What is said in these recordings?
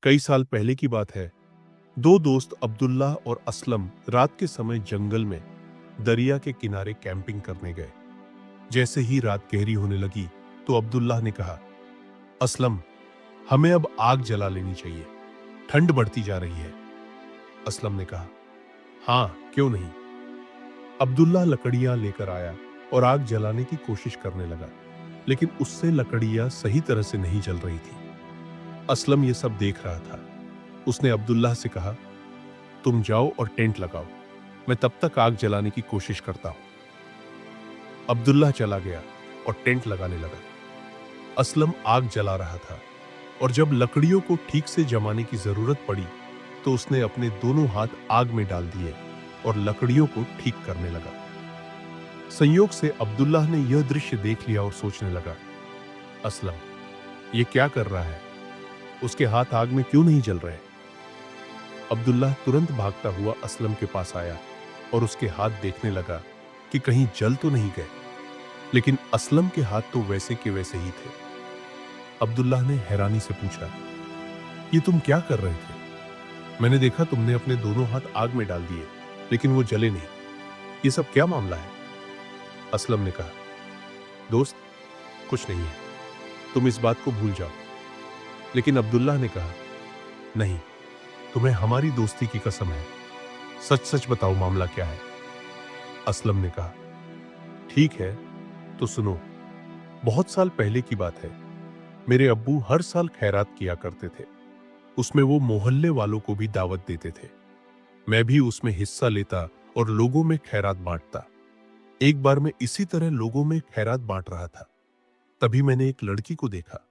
कई साल पहले की बात है। दो दोस्त अब्दुल्ला और असलम रात के समय जंगल में दरिया के किनारे कैंपिंग करने गए। जैसे ही रात गहरी होने लगी तो अब्दुल्ला ने कहा, असलम, हमें अब आग जला लेनी चाहिए, ठंड बढ़ती जा रही है। असलम ने कहा, हाँ, क्यों नहीं। अब्दुल्ला लकड़ियां लेकर आया और आग जलाने की कोशिश करने लगा, लेकिन उससे लकड़ियां सही तरह से नहीं जल रही थी। असलम ये सब देख रहा था। उसने अब्दुल्ला से कहा, तुम जाओ और टेंट लगाओ, मैं तब तक आग जलाने की कोशिश करता हूं। अब्दुल्ला चला गया और टेंट लगाने लगा। असलम आग जला रहा था और जब लकड़ियों को ठीक से जमाने की जरूरत पड़ी तो उसने अपने दोनों हाथ आग में डाल दिए और लकड़ियों को ठीक करने लगा। संयोग से अब्दुल्ला ने यह दृश्य देख लिया और सोचने लगा, असलम ये क्या कर रहा है, उसके हाथ आग में क्यों नहीं जल रहे। अब्दुल्ला तुरंत भागता हुआ असलम के पास आया और उसके हाथ देखने लगा कि कहीं जल तो नहीं गए, लेकिन असलम के हाथ तो वैसे के वैसे ही थे। अब्दुल्ला ने हैरानी से पूछा, ये तुम क्या कर रहे थे? मैंने देखा तुमने अपने दोनों हाथ आग में डाल दिए, लेकिन वो जले नहीं। ये सब क्या मामला है? असलम ने कहा, दोस्त, कुछ नहीं है, तुम इस बात को भूल जाओ। लेकिन अब्दुल्ला ने कहा, नहीं, तुम्हें हमारी दोस्ती की कसम है, सच सच बताओ मामला क्या है। असलम ने कहा, ठीक है, तो सुनो। बहुत साल पहले की बात है। मेरे अब्बू हर साल खैरात किया करते थे। उसमें वो मोहल्ले वालों को भी दावत देते थे। मैं भी उसमें हिस्सा लेता और लोगों में खैरात बांटता। एक बार मैं इसी तरह लोगों में खैरात बांट रहा था, तभी मैंने एक लड़की को देखा।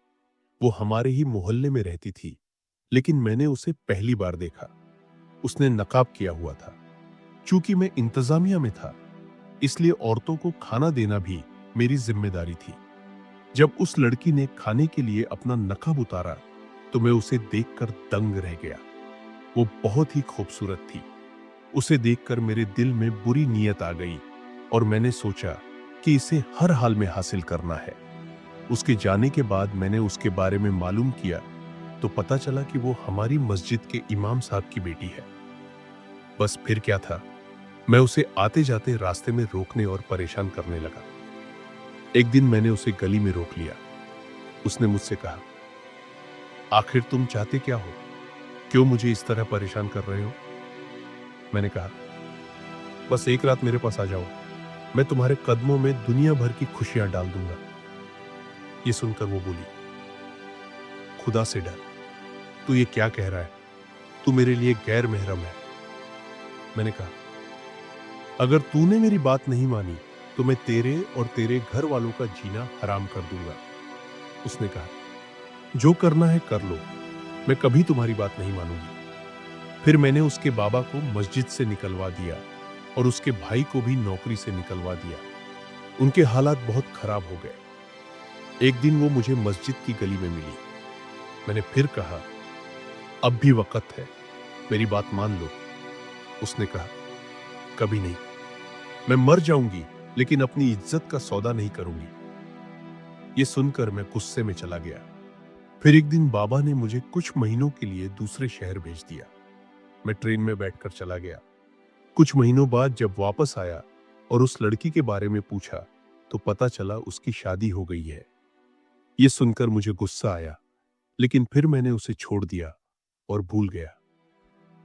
वो हमारे ही मोहल्ले में रहती थी, लेकिन मैंने उसे पहली बार देखा। उसने नकाब किया हुआ था। चूंकि मैं इंतजामिया में था, इसलिए औरतों को खाना देना भी मेरी जिम्मेदारी थी। जब उस लड़की ने खाने के लिए अपना नकाब उतारा तो मैं उसे देखकर दंग रह गया। वो बहुत ही खूबसूरत थी। उसे देखकर मेरे दिल में बुरी नीयत आ गई और मैंने सोचा कि इसे हर हाल में हासिल करना है। उसके जाने के बाद मैंने उसके बारे में मालूम किया तो पता चला कि वो हमारी मस्जिद के इमाम साहब की बेटी है। बस फिर क्या था, मैं उसे आते जाते रास्ते में रोकने और परेशान करने लगा। एक दिन मैंने उसे गली में रोक लिया। उसने मुझसे कहा, आखिर तुम चाहते क्या हो? क्यों मुझे इस तरह परेशान कर रहे हो? मैंने कहा, बस एक रात मेरे पास आ जाओ, मैं तुम्हारे कदमों में दुनिया भर की खुशियां डाल दूंगा। ये सुनकर वो बोली, खुदा से डर, तू ये क्या कह रहा है? तू मेरे लिए गैर महरम है। मैंने कहा, अगर तूने मेरी बात नहीं मानी तो मैं तेरे और तेरे घर वालों का जीना हराम कर दूंगा। उसने कहा, जो करना है कर लो, मैं कभी तुम्हारी बात नहीं मानूंगी। फिर मैंने उसके बाबा को मस्जिद से निकलवा दिया और उसके भाई को भी नौकरी से निकलवा दिया। उनके हालात बहुत खराब हो गए। एक दिन वो मुझे मस्जिद की गली में मिली। मैंने फिर कहा, अब भी वक्त है, मेरी बात मान लो। उसने कहा, कभी नहीं, मैं मर जाऊंगी लेकिन अपनी इज्जत का सौदा नहीं करूंगी। ये सुनकर मैं गुस्से में चला गया। फिर एक दिन बाबा ने मुझे कुछ महीनों के लिए दूसरे शहर भेज दिया। मैं ट्रेन में बैठकर चला गया। कुछ महीनों बाद जब वापस आया और उस लड़की के बारे में पूछा तो पता चला उसकी शादी हो गई है। ये सुनकर मुझे गुस्सा आया, लेकिन फिर मैंने उसे छोड़ दिया और भूल गया।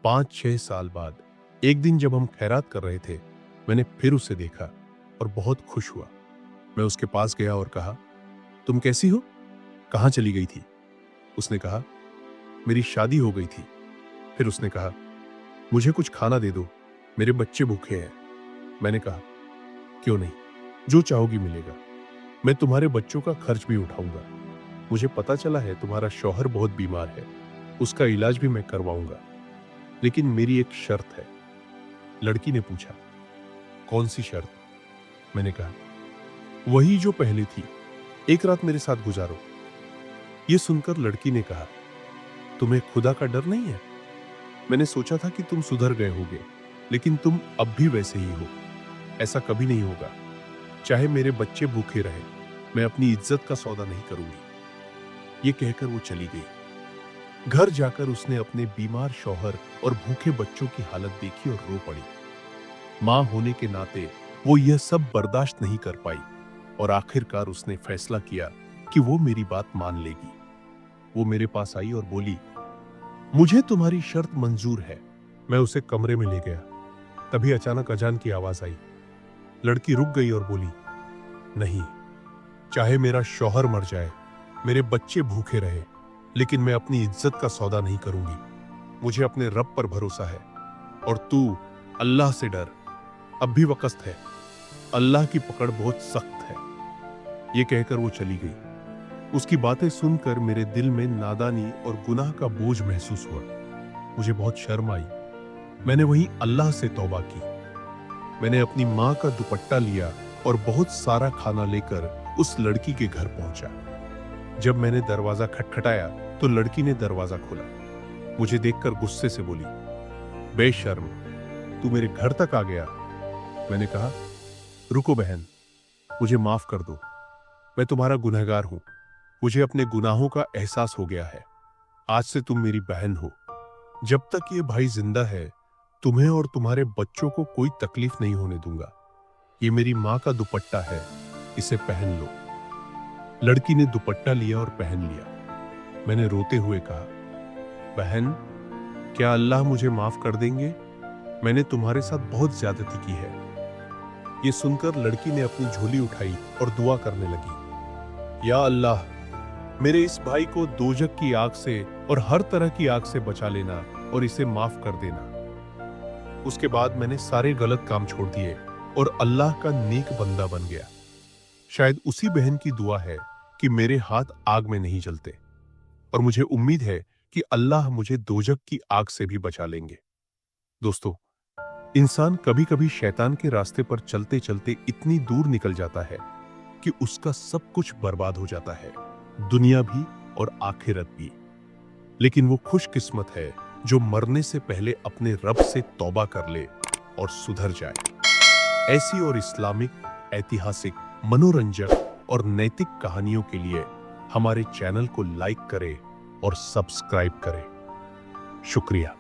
5-6 साल बाद एक दिन जब हम खैरात कर रहे थे, मैंने फिर उसे देखा और बहुत खुश हुआ। मैं उसके पास गया और कहा, तुम कैसी हो? कहां चली गई थी? उसने कहा, मेरी शादी हो गई थी। फिर उसने कहा, मुझे कुछ खाना दे दो, मेरे बच्चे भूखे हैं। मैंने कहा, क्यों नहीं, जो चाहोगी मिलेगा। मैं तुम्हारे बच्चों का खर्च भी उठाऊंगा। मुझे पता चला है तुम्हारा शौहर बहुत बीमार है, उसका इलाज भी मैं करवाऊंगा, लेकिन मेरी एक शर्त है। लड़की ने पूछा, कौन सी शर्त? मैंने कहा, वही जो पहले थी, एक रात मेरे साथ गुजारो। ये सुनकर लड़की ने कहा, तुम्हें खुदा का डर नहीं है? मैंने सोचा था कि तुम सुधर गए होगे, लेकिन तुम अब भी वैसे ही हो। ऐसा कभी नहीं होगा। चाहे मेरे बच्चे भूखे रहे, मैं अपनी इज्जत का सौदा नहीं करूंगी। ये कहकर वो चली गई। घर जाकर उसने अपने बीमार शौहर और भूखे बच्चों की हालत देखी और रो पड़ी। मां होने के नाते वो यह सब बर्दाश्त नहीं कर पाई और आखिरकार उसने फैसला किया कि वो मेरी बात मान लेगी। वो मेरे पास आई और बोली, मुझे तुम्हारी शर्त मंजूर है। मैं उसे कमरे में ले गया। तभी अचानक अजान की आवाज आई। लड़की रुक गई और बोली, नहीं, चाहे मेरा शौहर मर जाए, मेरे बच्चे भूखे रहे, लेकिन मैं अपनी इज्जत का सौदा नहीं करूंगी। मुझे अपने रब पर भरोसा है और तू अल्लाह से डर। अब भी वक्त है, अल्लाह की पकड़ बहुत सख्त है। ये कहकर वो चली गई। उसकी बातें सुनकर मेरे दिल में नादानी और गुनाह का बोझ महसूस हुआ। मुझे बहुत शर्म आई। मैंने वहीं अल्लाह से तौबा की। मैंने अपनी माँ का दुपट्टा लिया और बहुत सारा खाना लेकर उस लड़की के घर पहुंचा। जब मैंने दरवाजा खटखटाया तो लड़की ने दरवाजा खोला। मुझे देखकर गुस्से से बोली, बेशर्म, तू मेरे घर तक आ गया। मैंने कहा, रुको बहन, मुझे माफ कर दो। मैं तुम्हारा गुनहगार हूं। मुझे अपने गुनाहों का एहसास हो गया है। आज से तुम मेरी बहन हो। जब तक ये भाई जिंदा है, तुम्हें और तुम्हारे बच्चों को कोई तकलीफ नहीं होने दूंगा। ये मेरी माँ का दुपट्टा है, इसे पहन लो। लड़की ने दुपट्टा लिया और पहन लिया। मैंने रोते हुए कहा, बहन, क्या अल्लाह मुझे माफ कर देंगे? मैंने तुम्हारे साथ बहुत ज्यादती की है। ये सुनकर लड़की ने अपनी झोली उठाई और दुआ करने लगी, या अल्लाह, मेरे इस भाई को दोजक की आग से और हर तरह की आग से बचा लेना और इसे माफ कर देना। उसके बाद मैंने सारे गलत काम छोड़ दिए और अल्लाह का नेक बंदा बन गया। शायद उसी बहन की दुआ है कि मेरे हाथ आग में नहीं जलते और मुझे उम्मीद है कि अल्लाह मुझे दोजक की आग से भी बचा लेंगे। दोस्तों, इंसान कभी कभी शैतान के रास्ते पर चलते चलते इतनी दूर निकल जाता है कि उसका सब कुछ बर्बाद हो जाता है, दुनिया भी और आखिरत भी। लेकिन वो खुशकिस्मत है जो मरने से पहले अपने रब से तौबा कर ले और सुधर जाए। ऐसी और इस्लामिक, ऐतिहासिक, मनोरंजक और नैतिक कहानियों के लिए हमारे चैनल को लाइक करें और सब्सक्राइब करें। शुक्रिया।